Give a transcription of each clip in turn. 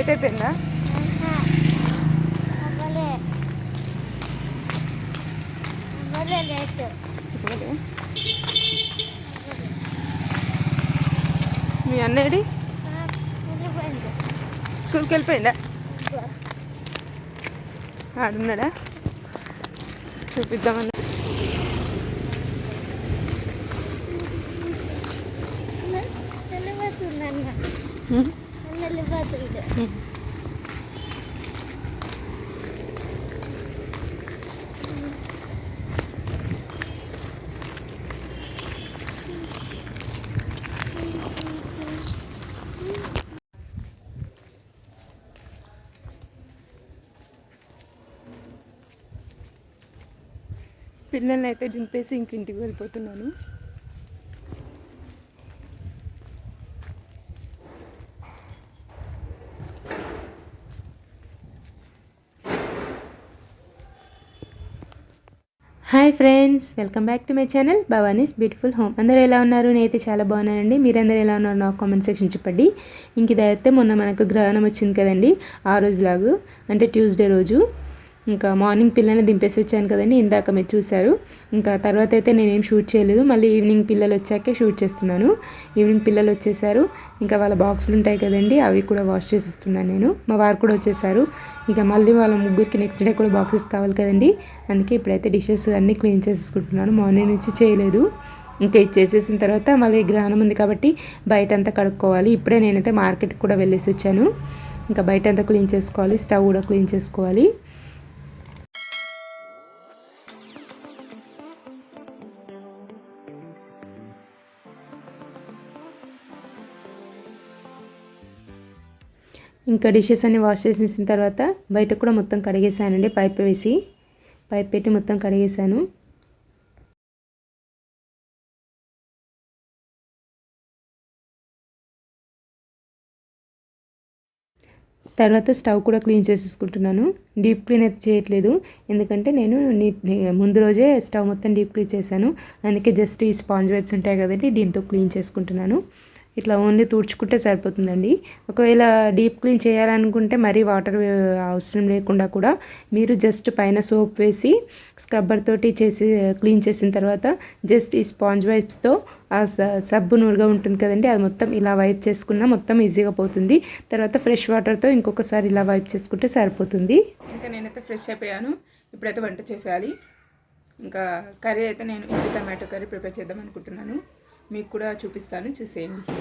Late అయిపోయిందా? మీ అన్నయ్యడి స్కూల్కి వెళ్ళిపోయిందా? ఆడున్నాడా? చూపిద్దామన్నా. పిల్లల్ని అయితే దింపేసి ఇంకింటికి వెళ్ళిపోతున్నాను. Hi friends, welcome back to my channel Bhavani's beautiful home. అందరూ ఎలా ఉన్నారు? నేనైతే చాలా బాగున్నానండి. మీరందరూ ఎలా ఉన్నారు నాకు కామెంట్ సెక్షన్ చెప్పండి. ఇంక ఇదైతే మొన్న మనకు గ్రహణం వచ్చింది కదండి, ఆ రోజు లాగు అంటే ట్యూస్డే రోజు. ఇంకా మార్నింగ్ పిల్లల్ని దింపేసి వచ్చాను కదండి, ఇందాక మీరు చూశారు. ఇంకా తర్వాత అయితే నేనేం షూట్ చేయలేదు, మళ్ళీ ఈవినింగ్ పిల్లలు వచ్చాకే షూట్ చేస్తున్నాను. ఈవినింగ్ పిల్లలు వచ్చేసారు, ఇంకా వాళ్ళ బాక్సులు ఉంటాయి కదండి, అవి కూడా వాష్ చేసిస్తున్నాను నేను. మా వారు కూడా వచ్చేసారు. ఇక మళ్ళీ వాళ్ళ ముగ్గురికి నెక్స్ట్ డే కూడా బాక్సెస్ కావాలి కదండి, అందుకే ఇప్పుడైతే డిషెస్ అన్నీ క్లీన్ చేసేసుకుంటున్నాను. మార్నింగ్ నుంచి చేయలేదు. ఇంకా ఇది చేసేసిన తర్వాత మళ్ళీ గ్రహణం ఉంది కాబట్టి బయట అంతా కడుక్కోవాలి. ఇప్పుడే నేనైతే మార్కెట్కి కూడా వెళ్ళేసి వచ్చాను. ఇంకా బయట అంతా క్లీన్ చేసుకోవాలి, స్టవ్ కూడా క్లీన్ చేసుకోవాలి. ఇంకా డిషెస్ అన్ని వాష్ చేసేసిన తర్వాత బయట కూడా మొత్తం కడిగేసానండి. పైప్ పెట్టి మొత్తం కడిగేసాను. తర్వాత స్టవ్ కూడా క్లీన్ చేసేసుకుంటున్నాను. డీప్ క్లీన్ అయితే చేయట్లేదు, ఎందుకంటే నేను ముందు రోజే స్టవ్ మొత్తం డీప్ క్లీన్ చేశాను. అందుకే జస్ట్ ఈ స్పాంజ్ వైప్స్ ఉంటాయి కదండి, దీంతో క్లీన్ చేసుకుంటున్నాను. ఇట్లా ఓన్లీ తుడుచుకుంటే సరిపోతుందండి. ఒకవేళ డీప్ క్లీన్ చేయాలనుకుంటే మరీ వాటర్ అవసరం లేకుండా కూడా మీరు జస్ట్ పైన సోప్ వేసి స్క్రబ్బర్ తోటి క్లీన్ చేసిన తర్వాత జస్ట్ ఈ స్పాంజ్ వైప్స్తో ఆ సబ్బు నూరుగా ఉంటుంది కదండి, అది మొత్తం ఇలా వైప్ చేసుకున్నా మొత్తం ఈజీగా పోతుంది. తర్వాత ఫ్రెష్ వాటర్తో ఇంకొకసారి ఇలా వైప్ చేసుకుంటే సరిపోతుంది. ఇంకా నేనైతే ఫ్రెష్ అయిపోయాను. ఇప్పుడైతే వంట చేసేయాలి. ఇంకా కర్రీ అయితే నేను టమాటో కర్రీ ప్రిపేర్ చేద్దాం అనుకుంటున్నాను. మీకు కూడా చూపిస్తాను, చూసేయండి.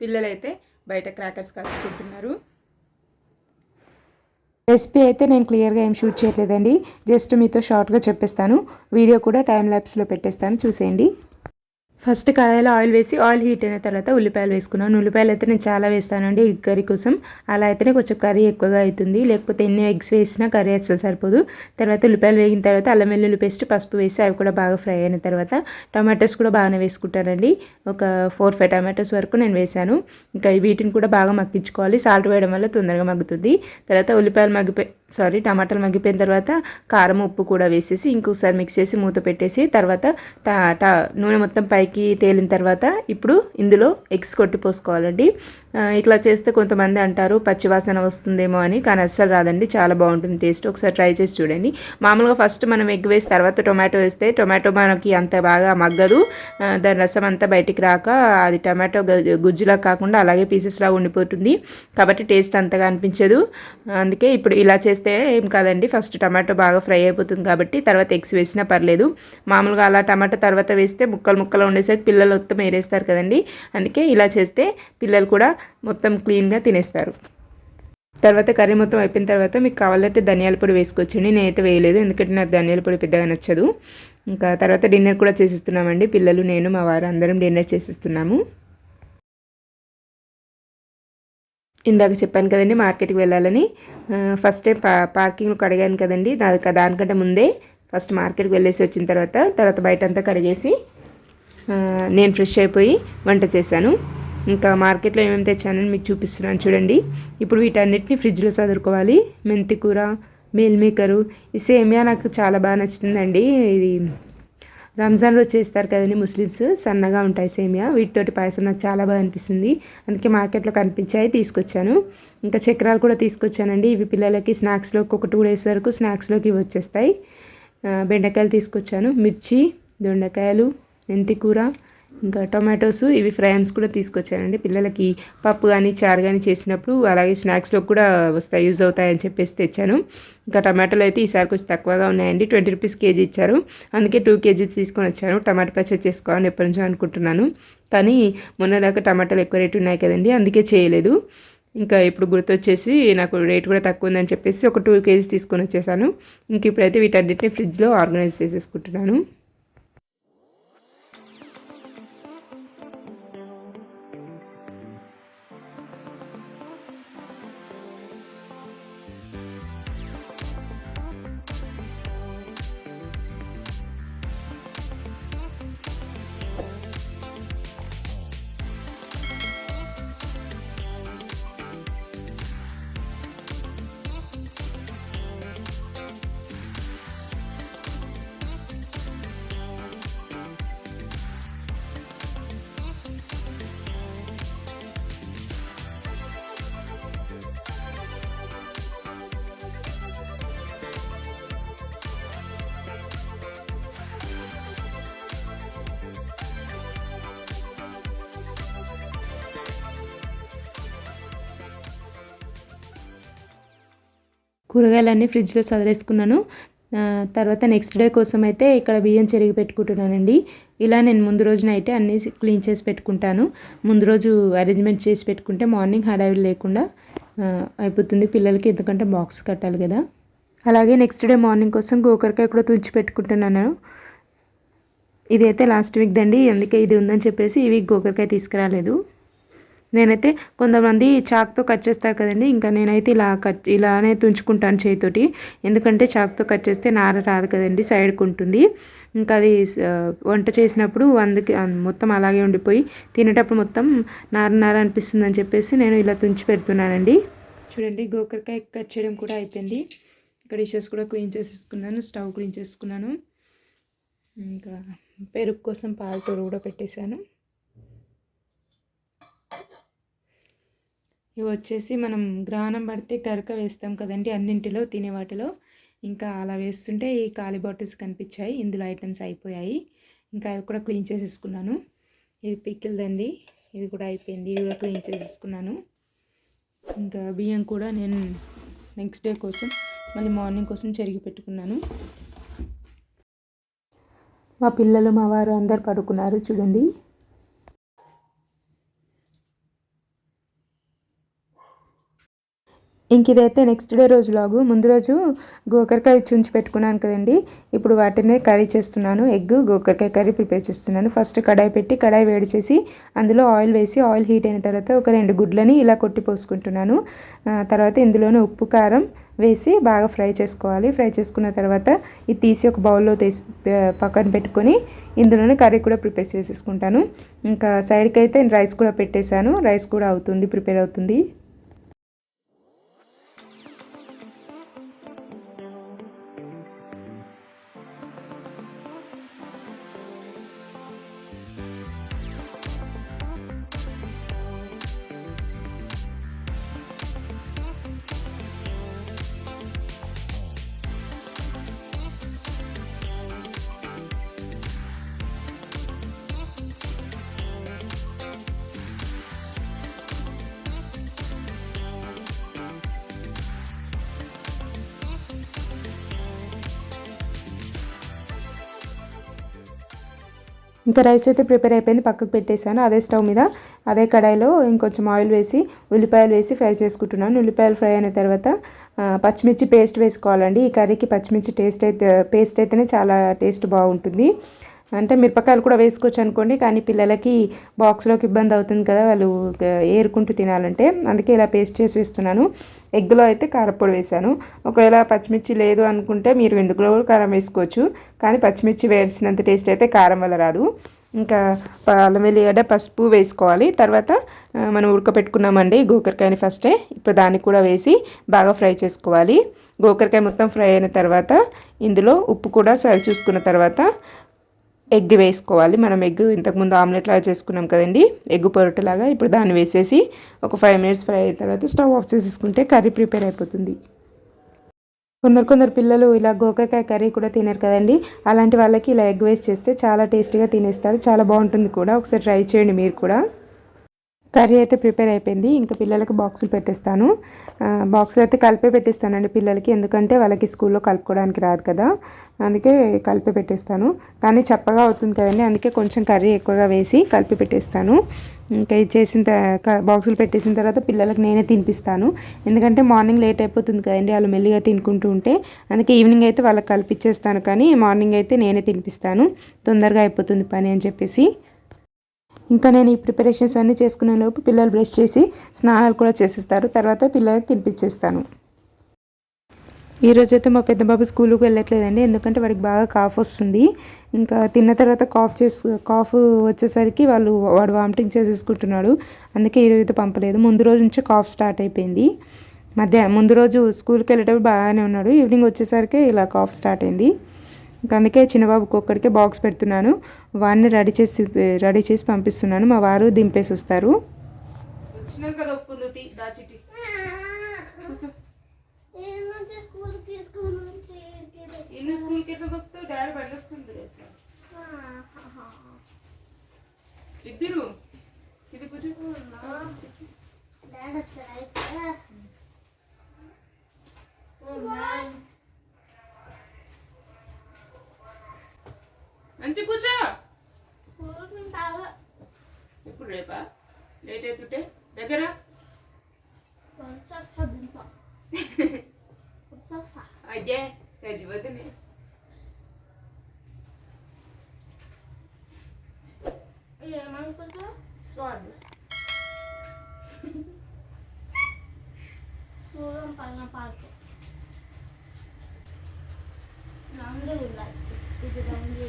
పిల్లలైతే బయట క్రాకర్స్ కాల్చుకుంటున్నారు. రెసిపీ అయితే నేను క్లియర్గా ఏం షూట్ చేయట్లేదండి, జస్ట్ మీతో షార్ట్గా చెప్పేస్తాను. వీడియో కూడా టైం ల్యాప్స్లో పెట్టేస్తాను, చూసేయండి. ఫస్ట్ కడాయిలో ఆయిల్ వేసి ఆయిల్ హీట్ అయిన తర్వాత ఉల్లిపాయలు వేసుకున్నాను. ఉల్లిపాయలు అయితే నేను చాలా వేస్తానండి ఎగ్ కర్రీ కోసం. అలా అయితేనే కొంచెం కర్రీ ఎక్కువగా అవుతుంది, లేకపోతే ఎన్ని ఎగ్స్ వేసినా కర్రీ అసలు సరిపోదు. తర్వాత ఉల్లిపాయలు వేగిన తర్వాత అల్లం వెల్లుల్లి పేస్ట్, పసుపు వేసి అవి కూడా బాగా ఫ్రై అయిన తర్వాత టమాటోస్ కూడా బాగానే వేసుకుంటానండి. ఒక 4-5 టమాటోస్ వరకు నేను వేసాను. ఇంకా వీటిని కూడా బాగా మగ్గించుకోవాలి. సాల్ట్ వేయడం వల్ల తొందరగా మగ్గుతుంది. తర్వాత టమాటాలు మగ్గిపోయిన తర్వాత కారం, ఉప్పు కూడా వేసేసి ఇంకొకసారి మిక్స్ చేసి మూత పెట్టేసి తర్వాత నూనె మొత్తం పైకి తేలిన తర్వాత ఇప్పుడు ఇందులో ఎగ్స్ కొట్టి పోసుకోవాలండి. ఇట్లా చేస్తే కొంతమంది అంటారు పచ్చివాసన వస్తుందేమో అని, కానీ అస్సలు రాదండి, చాలా బాగుంటుంది టేస్ట్. ఒకసారి ట్రై చేసి చూడండి. మామూలుగా ఫస్ట్ మనం ఎగ్ వేసి తర్వాత టొమాటో వేస్తే టొమాటో మనకి అంత బాగా మగ్గదు, దాని రసం అంతా బయటికి రాక అది టమాటో గుజ్జులా కాకుండా అలాగే పీసెస్లా ఉండిపోతుంది, కాబట్టి టేస్ట్ అంతగా అనిపించదు. అందుకే ఇప్పుడు ఇలా చేస్తే ఏం కాదండి, ఫస్ట్ టమాటో బాగా ఫ్రై అయిపోతుంది కాబట్టి తర్వాత ఎగ్స్ వేసినా పర్లేదు. మామూలుగా అలా టమాటో తర్వాత వేస్తే ముక్కలు ఉండేసరికి పిల్లలు మొత్తం ఏరేస్తారు కదండి, అందుకే ఇలా చేస్తే పిల్లలు కూడా మొత్తం క్లీన్గా తినేస్తారు. తర్వాత కర్రీ మొత్తం అయిపోయిన తర్వాత మీకు కావాలంటే ధనియాల పొడి వేసుకోవచ్చండి. నేనైతే వేయలేదు, ఎందుకంటే నాకు ధనియాల పొడి పెద్దగా నచ్చదు. ఇంకా తర్వాత డిన్నర్ కూడా చేసిస్తున్నామండి. పిల్లలు, నేను, మా వారు అందరం డిన్నర్ చేసిస్తున్నాము. ఇందాక చెప్పాను కదండి మార్కెట్కి వెళ్ళాలని. ఫస్ట్ టైం పార్కింగ్లో కడిగాను కదండి, దానికంటే ముందే ఫస్ట్ మార్కెట్కి వెళ్ళేసి వచ్చిన తర్వాత బయట అంతా కడిగేసి నేను ఫ్రెష్ అయిపోయి వంట చేశాను. ఇంకా మార్కెట్లో ఏమేమి తెచ్చానని మీకు చూపిస్తున్నాను చూడండి. ఇప్పుడు వీటన్నిటిని ఫ్రిడ్జ్లో సదురుకోవాలి. మెంతి కూర, మీల్ మేకరు, ఈ సేమియా నాకు చాలా బాగా నచ్చుతుందండి. ఇది రంజాన్ రోజు చేస్తారు కదండి ముస్లిమ్స్, సన్నగా ఉంటాయి సేమియా, వీటితోటి పాయసం నాకు చాలా బాగా అనిపిస్తుంది. అందుకే మార్కెట్లో కనిపించాయి తీసుకొచ్చాను. ఇంకా చక్రాలు కూడా తీసుకొచ్చానండి. ఇవి పిల్లలకి స్నాక్స్లోకి ఒక 2 days వరకు స్నాక్స్లోకి ఇవి వచ్చేస్తాయి. బెండకాయలు తీసుకొచ్చాను, మిర్చి, దొండకాయలు, మెంతికూర, ఇంకా టొమాటోస్, ఇవి ఫ్రైమ్స్ కూడా తీసుకొచ్చానండి. పిల్లలకి పప్పు కానీ చారు కానీ చేసినప్పుడు అలాగే స్నాక్స్లో కూడా వస్తాయి, యూజ్ అవుతాయని చెప్పేసి తెచ్చాను. ఇంకా టమాటోలు అయితే ఈసారి కొంచెం తక్కువగా ఉన్నాయండి, 20 rupees కేజీ ఇచ్చారు. అందుకే 2 kg తీసుకొని వచ్చాను. టమాటా పచ్చడి చేసుకోవాలని ఎప్పటి నుంచో అనుకుంటున్నాను, కానీ మొన్నదాకా టమాటాలు ఎక్కువ రేటు ఉన్నాయి కదండి, అందుకే చేయలేదు. ఇంకా ఇప్పుడు గుర్తొచ్చేసి నాకు రేట్ కూడా తక్కువ ఉందని చెప్పేసి ఒక 2 kg తీసుకొని వచ్చేసాను. ఇంక ఇప్పుడైతే వీటన్నిటిని ఫ్రిడ్జ్లో ఆర్గనైజ్ చేసేసుకుంటున్నాను. కూరగాయలన్నీ ఫ్రిడ్జ్లో సదిరేసుకున్నాను. తర్వాత నెక్స్ట్ డే కోసం అయితే ఇక్కడ బియ్యం చెరిగి పెట్టుకుంటున్నానండి. ఇలా నేను ముందు రోజున అయితే అన్నీ క్లీన్ చేసి పెట్టుకుంటాను. ముందు రోజు అరేంజ్మెంట్ చేసి పెట్టుకుంటే మార్నింగ్ హడావిడి లేకుండా అయిపోతుంది పిల్లలకి, ఎందుకంటే బాక్స్ కట్టాలి కదా. అలాగే నెక్స్ట్ డే మార్నింగ్ కోసం గోకరకాయ కూడా తుంచి పెట్టుకుంటున్నాను. ఇది అయితే లాస్ట్ వీక్ దండి, అందుకే ఇది ఉందని చెప్పేసి ఈ వీక్ గోకరకాయ తీసుకురాలేదు. నేనైతే కొంతమంది చాక్తో కట్ చేస్తారు కదండి, ఇంకా నేనైతే ఇలానే తుంచుకుంటాను చేతితోటి, ఎందుకంటే చాక్తో కట్ చేస్తే నార రాదు కదండి, సైడ్కి ఉంటుంది. ఇంకా అది వంట చేసినప్పుడు అందుకే మొత్తం అలాగే ఉండిపోయి తినేటప్పుడు మొత్తం నార నార అనిపిస్తుంది అని చెప్పేసి నేను ఇలా తుంచి పెడుతున్నానండి. చూడండి గోకరకాయ కట్ చేయడం కూడా అయిపోయింది. ఇక్కడ డిషెస్ కూడా క్లీన్ చేసేసుకున్నాను, స్టవ్ క్లీన్ చేసుకున్నాను. ఇంకా పెరుగు కోసం పాలతో కూడా పెట్టేశాను. ఇవి వచ్చేసి మనం గ్రహణం పడితే గరక వేస్తాం కదండి అన్నింటిలో, తినే వాటిలో. ఇంకా అలా వేస్తుంటే ఈ ఖాళీ బాటిల్స్ కనిపించాయి, ఇందులో ఐటమ్స్ అయిపోయాయి. ఇంకా అవి కూడా క్లీన్ చేసేసుకున్నాను. ఇది పికిల్దండి, ఇది కూడా అయిపోయింది, ఇది కూడా క్లీన్ చేసేసుకున్నాను. ఇంకా బియ్యం కూడా నేను నెక్స్ట్ డే కోసం మళ్ళీ మార్నింగ్ కోసం చెరిగి పెట్టుకున్నాను. మా పిల్లలు మా వారు అందరు పడుకున్నారు చూడండి. ఇంక ఇదైతే నెక్స్ట్ డే రోజు లాగు. ముందు రోజు గోకరకాయ చుంచి పెట్టుకున్నాను కదండి, ఇప్పుడు వాటినే కర్రీ చేస్తున్నాను. ఎగ్ గోకరకాయ కర్రీ ప్రిపేర్ చేస్తున్నాను. ఫస్ట్ కడాయి పెట్టి కడాయి వేడి చేసి అందులో ఆయిల్ వేసి, ఆయిల్ హీట్ అయిన తర్వాత ఒక 2 గుడ్లని ఇలా కొట్టి పోసుకుంటున్నాను. తర్వాత ఇందులోనే ఉప్పు కారం వేసి బాగా ఫ్రై చేసుకోవాలి. ఫ్రై చేసుకున్న తర్వాత ఇది తీసి ఒక బౌల్లో పక్కన పెట్టుకొని ఇందులోనే కర్రీ కూడా ప్రిపేర్ చేసేసుకుంటాను. ఇంకా సైడ్కి అయితే రైస్ కూడా పెట్టేశాను, రైస్ కూడా అవుతుంది, ప్రిపేర్ అవుతుంది. ఇంకా రైస్ అయితే ప్రిపేర్ అయిపోయింది, పక్కకు పెట్టేశాను. అదే స్టవ్ మీద అదే కడాయిలో ఇంకొంచెం ఆయిల్ వేసి ఉల్లిపాయలు వేసి ఫ్రై చేసుకుంటున్నాను. ఉల్లిపాయలు ఫ్రై అయిన తర్వాత పచ్చిమిర్చి పేస్ట్ వేసుకోవాలండి. ఈ కర్రీకి పచ్చిమిర్చి పేస్ట్ అయితేనే చాలా టేస్ట్ బాగుంటుంది. అంటే మిరపకాయలు కూడా వేసుకోవచ్చు అనుకోండి, కానీ పిల్లలకి బాక్స్లోకి ఇబ్బంది అవుతుంది కదా, వాళ్ళు ఏరుకుంటూ తినాలంటే, అందుకే ఇలా పేస్ట్ చేసి వేస్తున్నాను. ఎగ్లో అయితే కారపొడి వేసాను. ఒకవేళ పచ్చిమిర్చి లేదు అనుకుంటే మీరు ఎందులో కూడా కారం వేసుకోవచ్చు, కానీ పచ్చిమిర్చి వేసినంత టేస్ట్ అయితే కారం వల్ల రాదు. ఇంకా అల్లం వెల్లిగడ్డ పసుపు వేసుకోవాలి. తర్వాత మనం ఉడకపెట్టుకున్నామండి గోకరకాయని ఫస్టే, ఇప్పుడు దాన్ని కూడా వేసి బాగా ఫ్రై చేసుకోవాలి. గోకరకాయ మొత్తం ఫ్రై అయిన తర్వాత ఇందులో ఉప్పు కూడా సరి చూసుకున్న తర్వాత ఎగ్ వేసుకోవాలి. మనం ఎగ్ ఇంతకుముందు ఆమ్లెట్ లాగా చేసుకున్నాం కదండి, ఎగ్ పొరటులాగా. ఇప్పుడు దాన్ని వేసేసి ఒక 5 మినిట్స్ ఫ్రై అయిన తర్వాత స్టవ్ ఆఫ్ చేసేసుకుంటే కర్రీ ప్రిపేర్ అయిపోతుంది. కొందరు పిల్లలు ఇలా గోకరకాయ కర్రీ కూడా తినరు కదండి, అలాంటి వాళ్ళకి ఇలా ఎగ్ వేస్ట్ చేస్తే చాలా టేస్టీగా తినేస్తారు. చాలా బాగుంటుంది కూడా. ఒకసారి ట్రై చేయండి మీరు కూడా. కర్రీ అయితే ప్రిపేర్ అయిపోయింది. ఇంకా పిల్లలకి బాక్సులు పెట్టేస్తాను. బాక్సులు అయితే కలిపే పెట్టేస్తానండి పిల్లలకి, ఎందుకంటే వాళ్ళకి స్కూల్లో కలుపుకోవడానికి రాదు కదా, అందుకే కలిపే పెట్టేస్తాను. కానీ చప్పగా అవుతుంది కదండి, అందుకే కొంచెం కర్రీ ఎక్కువగా వేసి కలిపి పెట్టేస్తాను. ఇంకా ఇది బాక్సులు పెట్టేసిన తర్వాత పిల్లలకు నేనే తినిపిస్తాను. ఎందుకంటే మార్నింగ్ లేట్ అయిపోతుంది కదండి, వాళ్ళు మెల్లిగా తినుకుంటూ ఉంటే. అందుకే ఈవినింగ్ అయితే వాళ్ళకి కలిపిచ్చేస్తాను, కానీ మార్నింగ్ అయితే నేనే తినిపిస్తాను, తొందరగా అయిపోతుంది పని అని చెప్పేసి. ఇంకా నేను ఈ ప్రిపరేషన్స్ అన్నీ చేసుకునే లోపు పిల్లలు బ్రష్ చేసి స్నానాలు కూడా చేసేస్తారు. తర్వాత పిల్లలకి తినిపించేస్తాను. ఈరోజైతే మా పెద్ద బాబు స్కూల్కి వెళ్ళట్లేదండి, ఎందుకంటే వాడికి బాగా కాఫ్ వస్తుంది. ఇంకా తిన్న తర్వాత కాఫ్ వచ్చేసరికి వాడు వామిటింగ్ చేసేసుకుంటున్నాడు. అందుకే ఈరోజైతే పంపలేదు. ముందు రోజు నుంచి కాఫ్ స్టార్ట్ అయిపోయింది. ముందు రోజు స్కూల్కి వెళ్ళేటప్పుడు బాగానే ఉన్నాడు, ఈవినింగ్ వచ్చేసరికి ఇలా కాఫ్ స్టార్ట్ అయింది. ఇంకా అందుకే చిన్నబాబుకి ఒక్కడికే బాక్స్ పెడుతున్నాను. వాడిని రెడీ చేసి పంపిస్తున్నాను. మా వారు దింపేసి వస్తారు. మంచి కూర్చో. ఎప్పుడు రేపా లేట్ అవుతుంటే దగ్గర అయ్యే చచ్చిపోతుంది. స్వామి సూరం పైన పార్క్ రంగు ఉన్నాయి. ఇది రంగు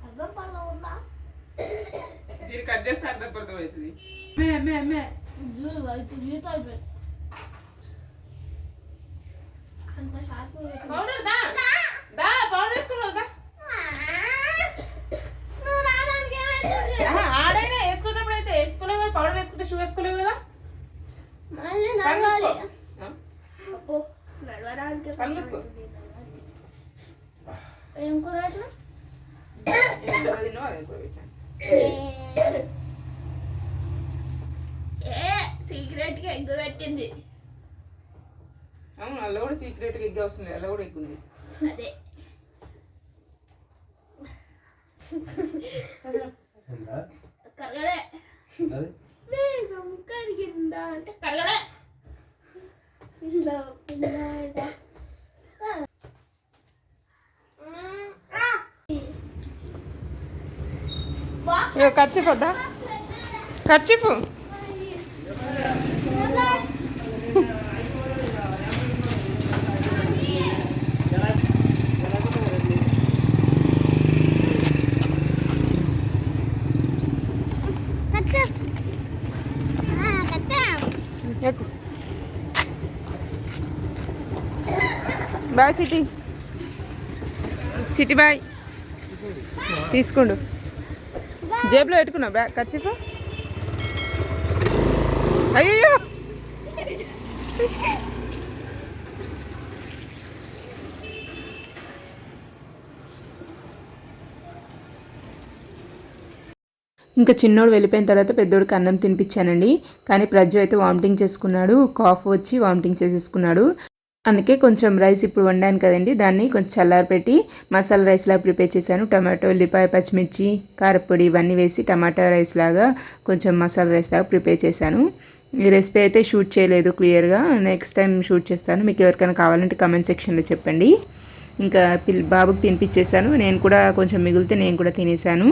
అర్థం పనులు ఉన్నా దీన్ని కట్ చేస్తే అర్థం పడతాం అవుతుంది. జీవితం అయిపోయింది అంత షార్ప్. పౌడర్ పౌడర్ వేసుకున్నావు ఆడైనా వేసుకున్నప్పుడు అయితే వేసుకోలేవు కదా, పౌడర్ వేసుకుంటే షూ వేసుకోలేవు కదా. ఏం కూర సీక్రెట్ గా ఎగ్ పెట్టింది. అవును, అలా కూడా సీక్రెట్ గా ఎగ్ వస్తుంది, అలా కూడా ఎగ్ ఉంది. అదే కరగలే కరిగిందా అంటే కరగలే. ఖర్చు వద్దా, ఖర్చు బాయ్ చిట్టి బాయ్ తీసుకోండు. జేబులో పెట్టుకున్నా బ్యాగ్ ఖర్చు. అయ్యో ఇంకా చిన్నోడు వెళ్ళిపోయిన తర్వాత పెద్దోడికి అన్నం తినిపించానండి. కానీ ప్రజ్జు అయితే వామిటింగ్ చేసుకున్నాడు, కాఫ్ వచ్చి వామిటింగ్ చేసేసుకున్నాడు. అందుకే కొంచెం రైస్ ఇప్పుడు వండాను కదండి, దాన్ని కొంచెం చల్లారపెట్టి మసాలా రైస్ లాగా ప్రిపేర్ చేశాను. టమాటో, ఉల్లిపాయ, పచ్చిమిర్చి, కారపొడి ఇవన్నీ వేసి టమాటా రైస్ లాగా కొంచెం మసాలా రైస్ లాగా ప్రిపేర్ చేశాను. ఈ రెసిపీ అయితే షూట్ చేయలేదు క్లియర్గా, నెక్స్ట్ టైం షూట్ చేస్తాను. మీకు ఎవరికైనా కావాలంటే కమెంట్ సెక్షన్లో చెప్పండి. ఇంకా బాబుకి తినిపించేశాను, నేను కూడా కొంచెం మిగిలితే నేను కూడా తినేసాను.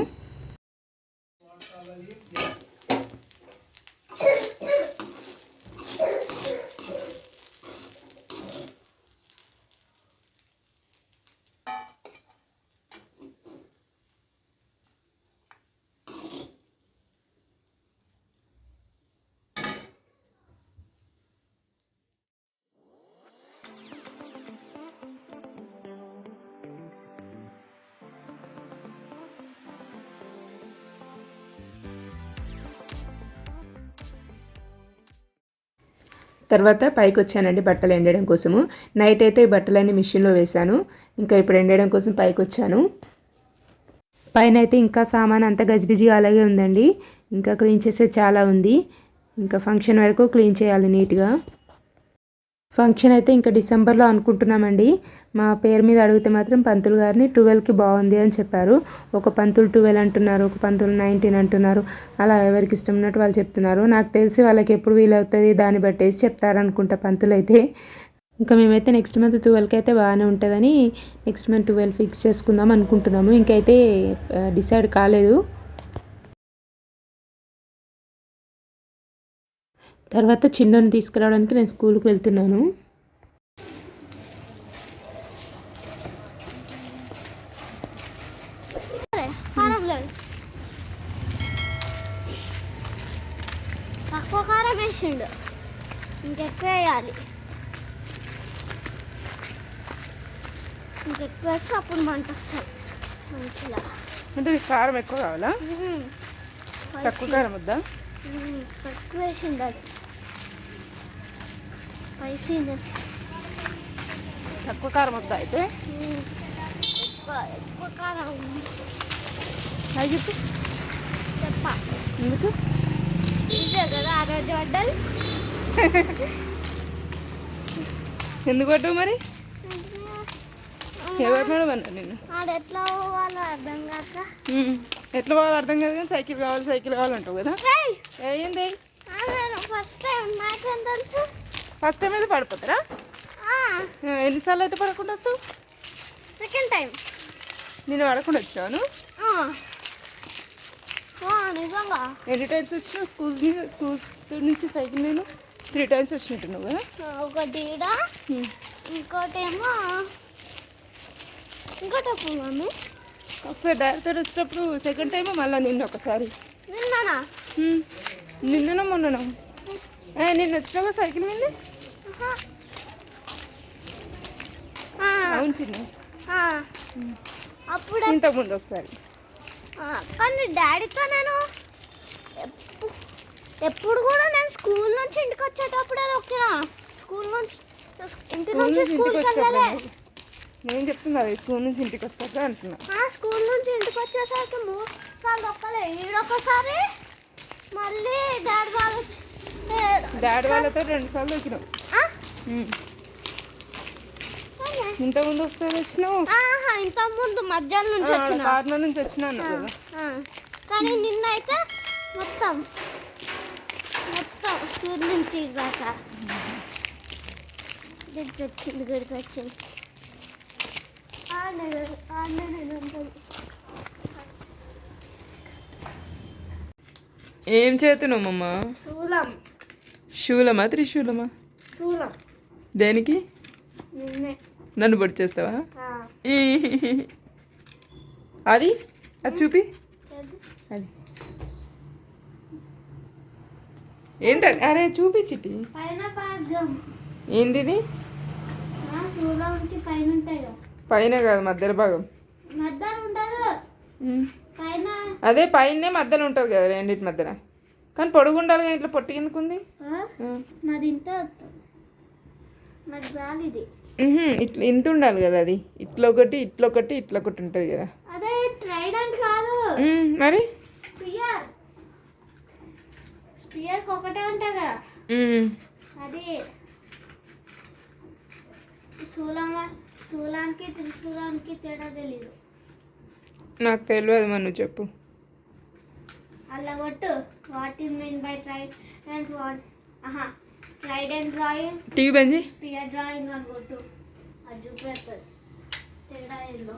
తర్వాత పైకి వచ్చానండి బట్టలు ఎండడం కోసము. నైట్ అయితే ఈ బట్టలన్నీ మిషన్లో వేశాను. ఇంకా ఇప్పుడు ఎండడం కోసం పైకి వచ్చాను. పైన అయితే ఇంకా సామాన్ అంతా గజిబిజిగా అలాగే ఉందండి. ఇంకా క్లీన్ చేసేది చాలా ఉంది. ఇంకా ఫంక్షన్ వరకు క్లీన్ చేయాలి నీట్గా. ఫంక్షన్ అయితే ఇంకా డిసెంబర్లో అనుకుంటున్నామండి. మా పేరు మీద అడిగితే మాత్రం పంతులు గారిని 12కి బాగుంది అని చెప్పారు. ఒక పంతులు 12 అంటున్నారు, ఒక పంతులు 19 అంటున్నారు. అలా ఎవరికి ఇష్టం ఉన్నట్టు వాళ్ళు చెప్తున్నారు. నాకు తెలిసి వాళ్ళకి ఎప్పుడు వీలవుతుంది దాన్ని బట్టేసి చెప్తారనుకుంటా పంతులు అయితే. ఇంకా మేమైతే నెక్స్ట్ మంత్ 12కి అయితే బాగానే ఉంటుందని నెక్స్ట్ మంత్ 12 ఫిక్స్ చేసుకుందాం అనుకుంటున్నాము. ఇంకైతే డిసైడ్ కాలేదు. తర్వాత చిన్నని తీసుకురావడానికి నేను స్కూల్కి వెళ్తున్నాను. తక్కువ కారం వేసిండు, ఇంకెక్కువ వేయాలి. ఇంకెక్కువ వేస్తే అప్పుడు మంట వస్తుంది మంచిగా. అంటే కారం ఎక్కువ కావాలా? తక్కువ కారం వద్దా? తక్కువ వేసిండు అది స్పైసీనెస్. తక్కువ కారం వద్దా అయితే? ఎక్కువ కారం అది చెప్పు. చెప్పా ఎందుకు? ఇదే కదా ఆ రోజు వడ్డలు. ఎందుకు పడ్డావు మరి? ఎవరు మేడం నేను ఆడ ఎట్లా పోవాలో అర్థం కాక. ఎట్లా పోవాలో అర్థం కాదు కానీ సైకిల్ కావాలంటావు కదా. ఏంది ఫస్ట్ టైం నాకేం తెలుసు. ఫస్ట్ టైం అయితే పడిపోతారా? ఎన్నిసార్లు అయితే పడకుండా వస్తావు? Second time. నేను పడకుండా వచ్చినాను. నిజంగా ఎన్ని టైమ్స్ వచ్చినావు? స్కూల్ నుంచి సైకిల్ నేను 3 times వచ్చినట్టున్నావు కదా. ఒకటి ఇంకోటేమో ఇంకోటప్పుడు మమ్మీ ఒకసారి డైరెక్టర్ వచ్చేటప్పుడు సెకండ్ టైం మళ్ళీ నిన్న ఒకసారి. నిన్ననా? నిన్ననో మొన్ననో నిన్న వచ్చినావు సైకిల్ మీద. అవును చిన్న, అప్పుడు ఇంతకుముందు ఒకసారి. కానీ డాడీతో నేను ఎప్పుడు కూడా నేను స్కూల్ నుంచి ఇంటికి వచ్చేటప్పుడే నొక్కినా. ఇంటి నుంచి స్కూల్కి వెళ్ళలే. నేను చెప్తున్నా అది స్కూల్ నుంచి ఇంటికి వచ్చేటప్పుడు అంటున్నా. స్కూల్ నుంచి ఇంటికి వచ్చేసరికి 3 సార్లు నొక్కలే. ఈడొకసారి మళ్ళీ డాడీ వాళ్ళతో 2 సార్లు వచ్చినావు. ఇంతకుముందు ఒకసారి వచ్చినావు. ఇంతకుముందు మధ్యాహ్నం నుంచి వచ్చిన, కార్నర్ నుంచి వచ్చినా కదా. కానీ నిన్న అయితే మొత్తం స్కూల్ నుంచి కాక గుడికి వచ్చింది. ఏం చేతున్నావు మమ్మ? శూలమా త్రిశూలమా? శూలం. దేనికి? నన్ను పొడి చేస్తావా? అది చూపి. అది ఏంట? అరే చూపి చిట్టి. ఏంది? పైన కాదు మధ్యలో భాగం. అదే పైన మధ్యలో ఉంటుంది కదా రెండింటి మధ్యలో. కానీ పొడుగు ఉండాలి కదా, ఇట్లా పొట్టి ఎందుకు ఉంది? ఇట్లా ఇంత ఉండాలి కదా. అది ఇట్లా ఒకటి ఇట్లా ఒకటి ఇట్లా ఒకటి ఉంటుంది కదా. మరి ఒకటే ఉంటుంది కదా అది. శూలానికి త్రిశూలానికి తేడా తెలీదు. నాకు తెలియదు మరి నువ్వు చెప్పు. అలా కొట్టు. What you mean by trident? Trident drawing TV బంద్ చేయి. స్పియర్ డ్రాయింగ్ అని కొట్టు, అది చూపెడుతుంది తేడా ఏందో.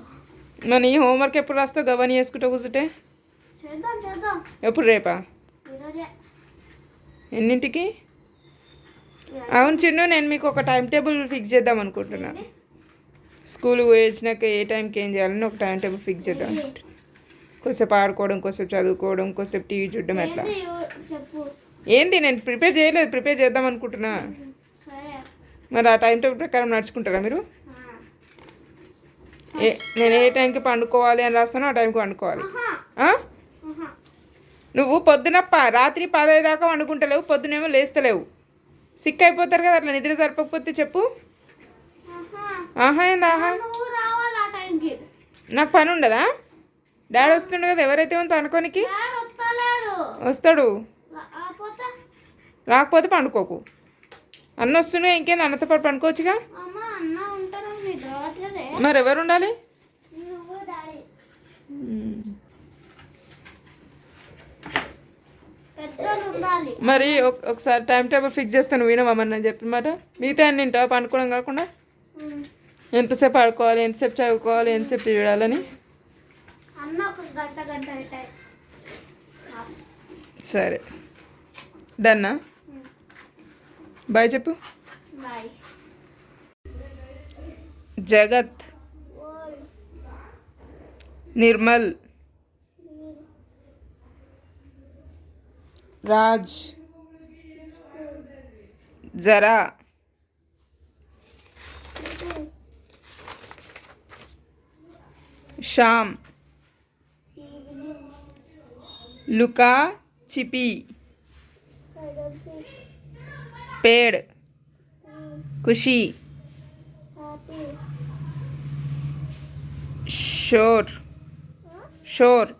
మన ఈ హోంవర్క్ ఎప్పుడు రాస్తావు? గవని చేసుకుంటూ కూర్చుంటే చేద్దాం. ఎప్పుడు? రేపా? ఈరోజే. ఎన్నింటికి? అవును చిన్ను, నేను మీకు ఒక టైం టేబుల్ ఫిక్స్ చేద్దాం అనుకుంటున్నా. స్కూల్కి పోయి వచ్చినాక ఏ టైంకి ఏం చేయాలని ఒక టైం టేబుల్ ఫిక్స్ చేద్దాం అనుకుంటున్నా. కొద్దిసేపు ఆడుకోవడం, కొద్దిసేపు చదువుకోవడం, కొద్దిసేపు టీవీ చూడడం, అట్లా. ఏంది? నేను ప్రిపేర్ చేయలేదు, ప్రిపేర్ చేద్దాం అనుకుంటున్నా. మరి ఆ టైం టేబుల్ ప్రకారం నడుచుకుంటారా మీరు? నేను ఏ టైంకి పండుకోవాలి అని రాస్తానో ఆ టైంకి పండుకోవాలి. నువ్వు పొద్దున రాత్రి 10 దాకా వండుకుంటలేవు, పొద్దునేమో లేస్తలేవు. సిక్ అయిపోతారు కదా అట్లా నిద్ర సరిపోకపోతే చెప్పు. ఆహా ఏంది ఆహా? నువ్వు రావాలి ఆ టైంకి. నాకు పని ఉండదా? డాడీ వస్తుండు కదా, ఎవరైతే ఉంది పండుకోనికి. వస్తాడు, రాకపోతే పండుకోకు. అన్న వస్తుండే, ఇంకేంది అన్నతో పాటు పండుకోవచ్చుగా. మరి ఎవరు ఉండాలి? మరి ఒకసారి టైం టేబుల్ ఫిక్స్ చేస్తాను, వినమని నేను చెప్పిన మాట. మిగతా అన్ని తింటావా పండుకోవడం కాకుండా? ఎంతసేపు ఆడుకోవాలి, ఎంతసేపు చదువుకోవాలి, ఎంతసేపు చూడాలని. సరే డన్నా, బాయ్ చెప్పు. జగత్, నిర్మల్, రాజ్, జరా, శ్యామ్, లుకా, చిపి, పేడ్, ఖుషి, షోర్, షోర్,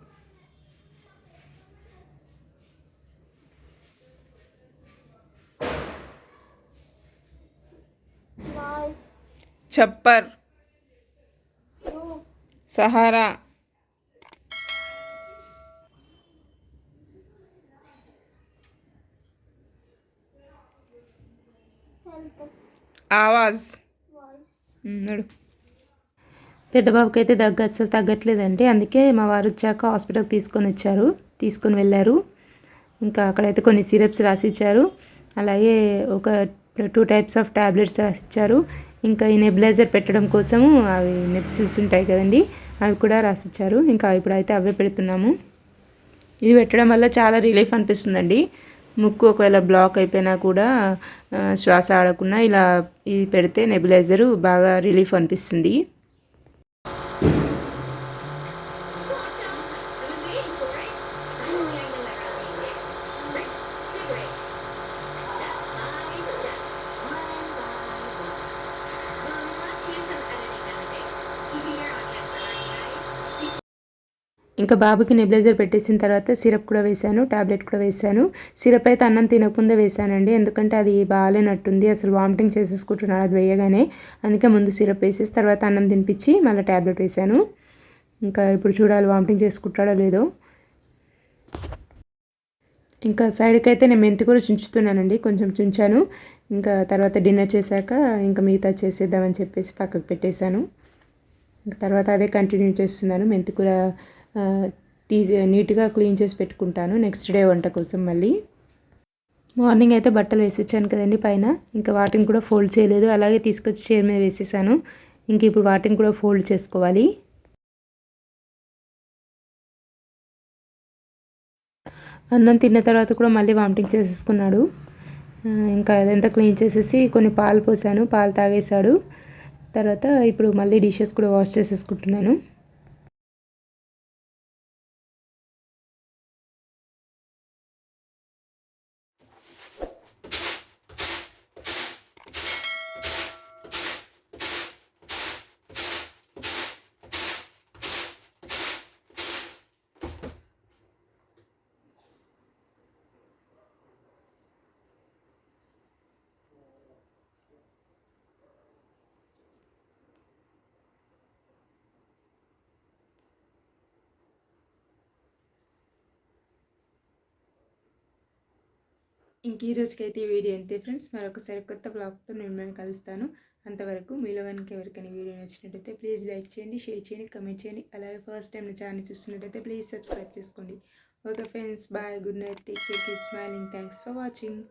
छप्पर, सहारा, ఆవాజ్. నడు. పెద్ద బాబుకి అయితే దగ్గు అసలు తగ్గట్లేదండి, అందుకే మా వారు వచ్చాక హాస్పిటల్కి తీసుకొని వెళ్ళారు. ఇంకా అక్కడైతే కొన్ని సిరప్స్ రాసిచ్చారు, అలాగే ఒక 2 టైప్స్ ఆఫ్ ట్యాబ్లెట్స్ రాసిచ్చారు. ఇంకా ఈ నెబులైజర్ పెట్టడం కోసము అవి నెప్సిల్స్ ఉంటాయి కదండి, అవి కూడా రాసిచ్చారు. ఇంకా ఇప్పుడైతే అవే పెడుతున్నాము. ఇది పెట్టడం వల్ల చాలా రిలీఫ్ అనిపిస్తుందండి. ముక్కు ఒకవేళ బ్లాక్ అయిపోయినా కూడా శ్వాస ఆడకుండా ఇలా ఇది పెడితే నెబులైజరు బాగా రిలీఫ్ అనిపిస్తుంది. ఇంకా బాబుకి నెబులైజర్ పెట్టేసిన తర్వాత సిరప్ కూడా వేశాను, ట్యాబ్లెట్ కూడా వేశాను. సిరప్ అయితే అన్నం తినకముందే వేశానండి, ఎందుకంటే అది బాగాలేనట్టుంది, అసలు వామిటింగ్ చేసేసుకుంటున్నాడు అది వేయగానే. అందుకే ముందు సిరప్ వేసేసి తర్వాత అన్నం తినిపించి మళ్ళీ ట్యాబ్లెట్ వేశాను. ఇంకా ఇప్పుడు చూడాలి వామిటింగ్ చేసుకుంటాడో లేదో. ఇంకా సైడ్కి అయితే నేను మెంతి కూడా చుంచుతున్నానండి, కొంచెం చుంచాను. ఇంకా తర్వాత డిన్నర్ చేశాక ఇంకా మిగతా చేసేద్దామని చెప్పేసి పక్కకు పెట్టేశాను. ఇంకా తర్వాత అదే కంటిన్యూ చేస్తున్నాను. మెంతి కూర నీట్గా క్లీన్ చేసి పెట్టుకుంటాను నెక్స్ట్ డే వంట కోసం. మళ్ళీ మార్నింగ్ అయితే బట్టలు వేసిచ్చాను కదండి పైన, ఇంకా వాటిని కూడా ఫోల్డ్ చేయలేదు, అలాగే తీసుకొచ్చి చైర్ మీద వేసేసాను. ఇంక ఇప్పుడు వాటిని కూడా ఫోల్డ్ చేసుకోవాలి. అన్నం తిన్న తర్వాత కూడా మళ్ళీ వామిటింగ్ చేసేసుకున్నాడు. ఇంకా అదంతా క్లీన్ చేసేసి కొన్ని పాలు పోసాను, పాలు తాగేశాడు. తర్వాత ఇప్పుడు మళ్ళీ డిషెస్ కూడా వాష్ చేసేసుకుంటున్నాను. ఇంక ఈ రోజుకైతే ఈ వీడియో అంతే ఫ్రెండ్స్. మరొకసారి కొత్త బ్లాగ్తో నేను కలుస్తాను. అంతవరకు మీలో కనుక ఎవరికైనా వీడియో నచ్చినట్టయితే ప్లీజ్ లైక్ చేయండి, షేర్ చేయండి, కమెంట్ చేయండి. అలాగే ఫస్ట్ టైం నా ఛానల్ చూస్తున్నట్టయితే ప్లీజ్ సబ్స్క్రైబ్ చేసుకోండి. Okay friends, bye, good night, take care, keep smiling, thanks for watching.